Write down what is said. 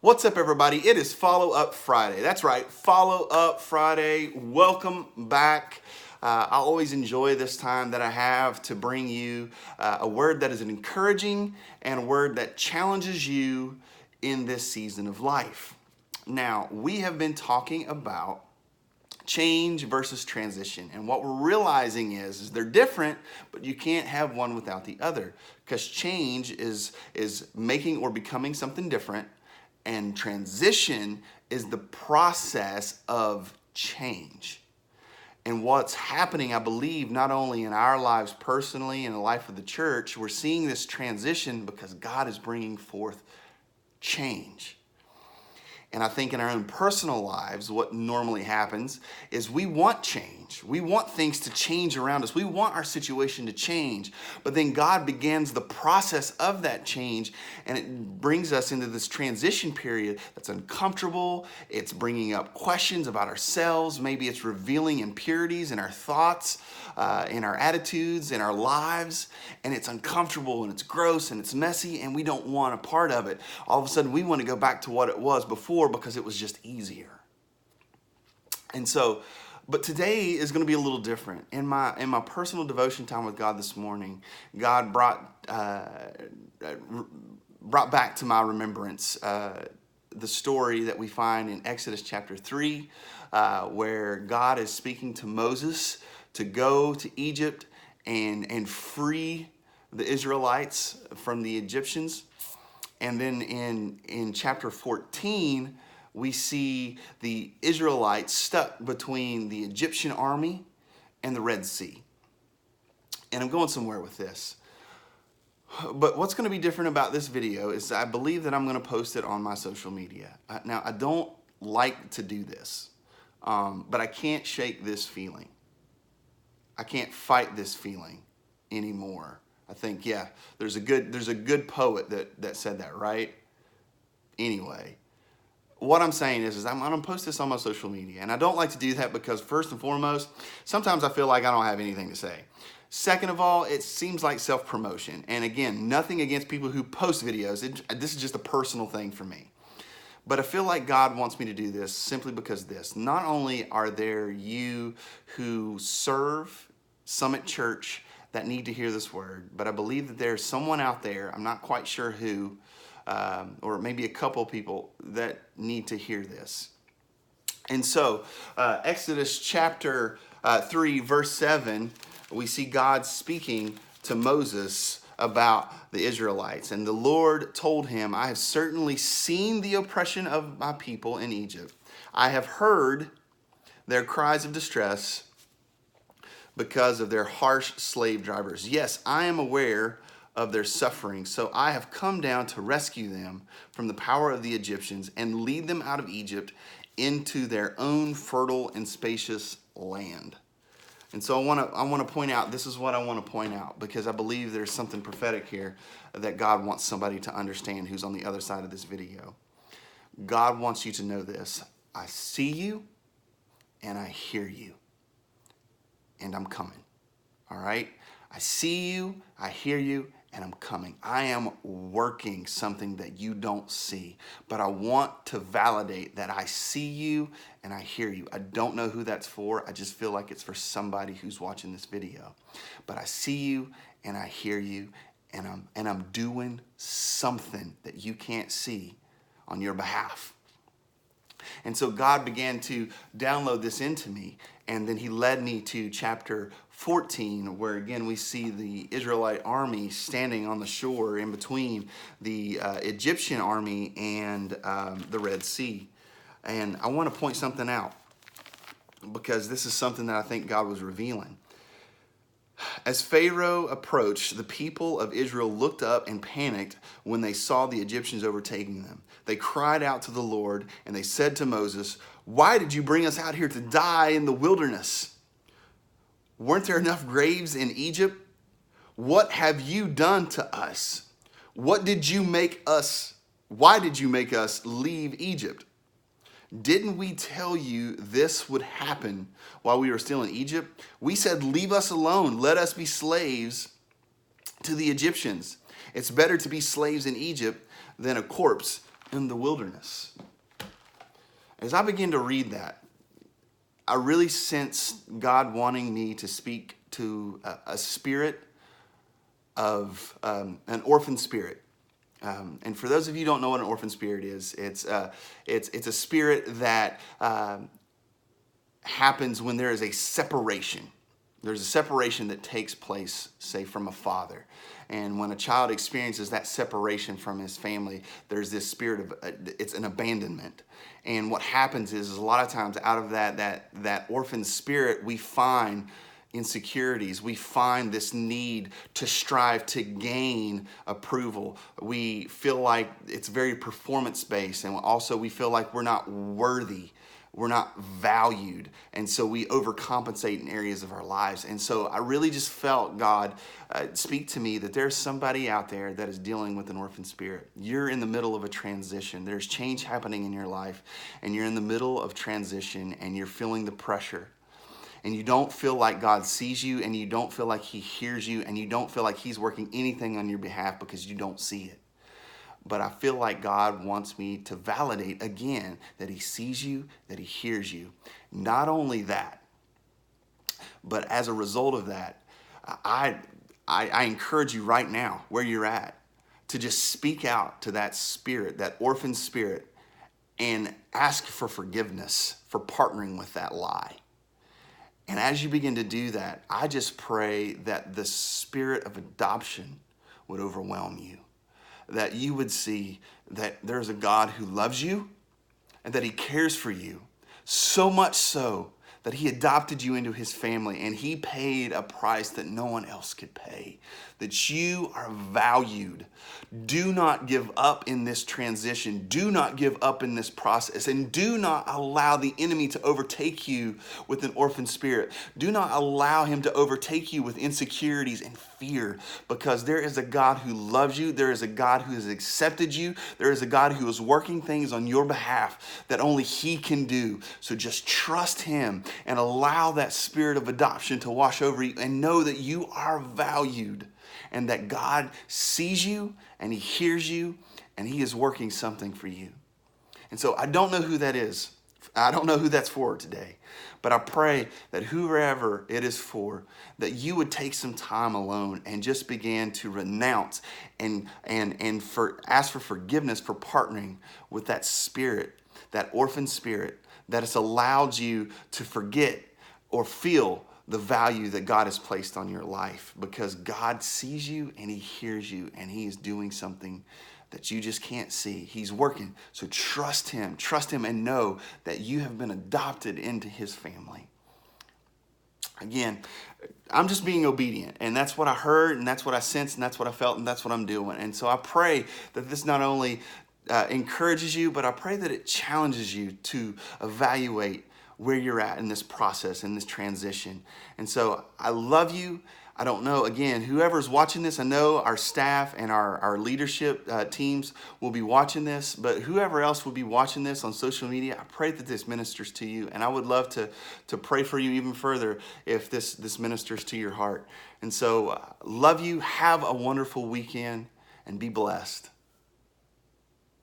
What's up, everybody? It is Follow Up Friday. That's right, Follow Up Friday. Welcome back. I always enjoy this time that I have to bring you a word that is encouraging and a word that challenges you in this season of life. Now, we have been talking about change versus transition. And what we're realizing is they're different, but you can't have one without the other, because change is making or becoming something different, and transition is the process of change. And what's happening, I believe, not only in our lives personally and the life of the church, we're seeing this transition because God is bringing forth change. And I think in our own personal lives, what normally happens is we want change. We want things to change around us. We want our situation to change. But then God begins the process of that change, and it brings us into this transition period that's uncomfortable. It's bringing up questions about ourselves. Maybe it's revealing impurities in our thoughts, in our attitudes, in our lives. And it's uncomfortable, and it's gross, and it's messy, and we don't want a part of it. All of a sudden, we want to go back to what it was before, because it was just easier. And so, but today is going to be a little different. In my personal devotion time with God this morning, God brought back to my remembrance the story that we find in Exodus chapter 3, where God is speaking to Moses to go to Egypt and free the Israelites from the Egyptians. And then in chapter 14, we see the Israelites stuck between the Egyptian army and the Red Sea. And I'm going somewhere with this. But what's going to be different about this video is I believe that I'm going to post it on my social media. Now, I don't like to do this, but I can't shake this feeling. I can't fight this feeling anymore. I think, yeah, there's a good poet that said that, right? Anyway, what I'm saying is I'm going to post this on my social media. And I don't like to do that because, first and foremost, sometimes I feel like I don't have anything to say. Second of all, it seems like self-promotion. And again, nothing against people who post videos. This is just a personal thing for me. But I feel like God wants me to do this simply because this. Not only are there you who serve Summit Church that need to hear this word, but I believe that there's someone out there, I'm not quite sure who, or maybe a couple people that need to hear this. And so, Exodus chapter 3, verse 7, we see God speaking to Moses about the Israelites. And the Lord told him, I have certainly seen the oppression of my people in Egypt. I have heard their cries of distress because of their harsh slave drivers. Yes, I am aware of their suffering, so I have come down to rescue them from the power of the Egyptians and lead them out of Egypt into their own fertile and spacious land. And so I want to point out, this is what I want to point out, because I believe there's something prophetic here that God wants somebody to understand who's on the other side of this video. God wants you to know this. I see you and I hear you. And I'm coming, all right? I see you, I hear you, and I'm coming. I am working something that you don't see, but I want to validate that I see you and I hear you. I don't know who that's for. I just feel like it's for somebody who's watching this video. But I see you and I hear you, and I'm doing something that you can't see on your behalf. And so God began to download this into me. And then he led me to chapter 14, where again we see the Israelite army standing on the shore in between the Egyptian army and the Red Sea. And I want to point something out, because this is something that I think God was revealing. As Pharaoh approached, the people of Israel looked up and panicked when they saw the Egyptians overtaking them. They cried out to the Lord, and they said to Moses, why did you bring us out here to die in the wilderness? Weren't there enough graves in Egypt? What have you done to us? Why did you make us leave Egypt? Didn't we tell you this would happen while we were still in Egypt? We said, leave us alone. Let us be slaves to the Egyptians. It's better to be slaves in Egypt than a corpse in the wilderness. As I begin to read that, I really sense God wanting me to speak to a spirit of an orphan spirit. And for those of you who don't know what an orphan spirit is, it's a spirit that happens when there is a separation. There's a separation that takes place, say, from a father. And when a child experiences that separation from his family, there's this spirit of, it's an abandonment. And what happens is a lot of times out of that orphan spirit, we find insecurities. We find this need to strive to gain approval. We feel like it's very performance-based, and also we feel like we're not worthy. We're not valued, and so we overcompensate in areas of our lives. And so I really just felt God speak to me that there's somebody out there that is dealing with an orphan spirit. You're in the middle of a transition. There's change happening in your life, and you're in the middle of transition, and you're feeling the pressure. And you don't feel like God sees you, and you don't feel like he hears you, and you don't feel like he's working anything on your behalf because you don't see it. But I feel like God wants me to validate again that he sees you, that he hears you. Not only that, but as a result of that, I encourage you right now, where you're at, to just speak out to that spirit, that orphan spirit, and ask for forgiveness for partnering with that lie. And as you begin to do that, I just pray that the spirit of adoption would overwhelm you. That you would see that there's a God who loves you and that he cares for you, so much so that he adopted you into his family, and he paid a price that no one else could pay, that you are valued. Do not give up in this transition. Do not give up in this process, and do not allow the enemy to overtake you with an orphan spirit. Do not allow him to overtake you with insecurities and fear, because there is a God who loves you. There is a God who has accepted you. There is a God who is working things on your behalf that only he can do. So just trust him and allow that spirit of adoption to wash over you, and know that you are valued and that God sees you and he hears you and he is working something for you. And so I don't know who that is. I don't know who that's for today, but I pray that whoever it is for, that you would take some time alone and just begin to renounce and ask for forgiveness for partnering with that spirit, that orphan spirit, that has allowed you to forget or feel the value that God has placed on your life, because God sees you and he hears you and he is doing something that you just can't see. He's working. So trust him and know that you have been adopted into his family. Again, I'm just being obedient, and that's what I heard, and that's what I sensed, and that's what I felt, and that's what I'm doing. And so I pray that this not only encourages you, but I pray that it challenges you to evaluate where you're at in this process, in this transition. And so I love you. I don't know, again, whoever's watching this, I know our staff and our leadership teams will be watching this, but whoever else will be watching this on social media, I pray that this ministers to you. And I would love to pray for you even further if this ministers to your heart. And so love you. Have a wonderful weekend and be blessed.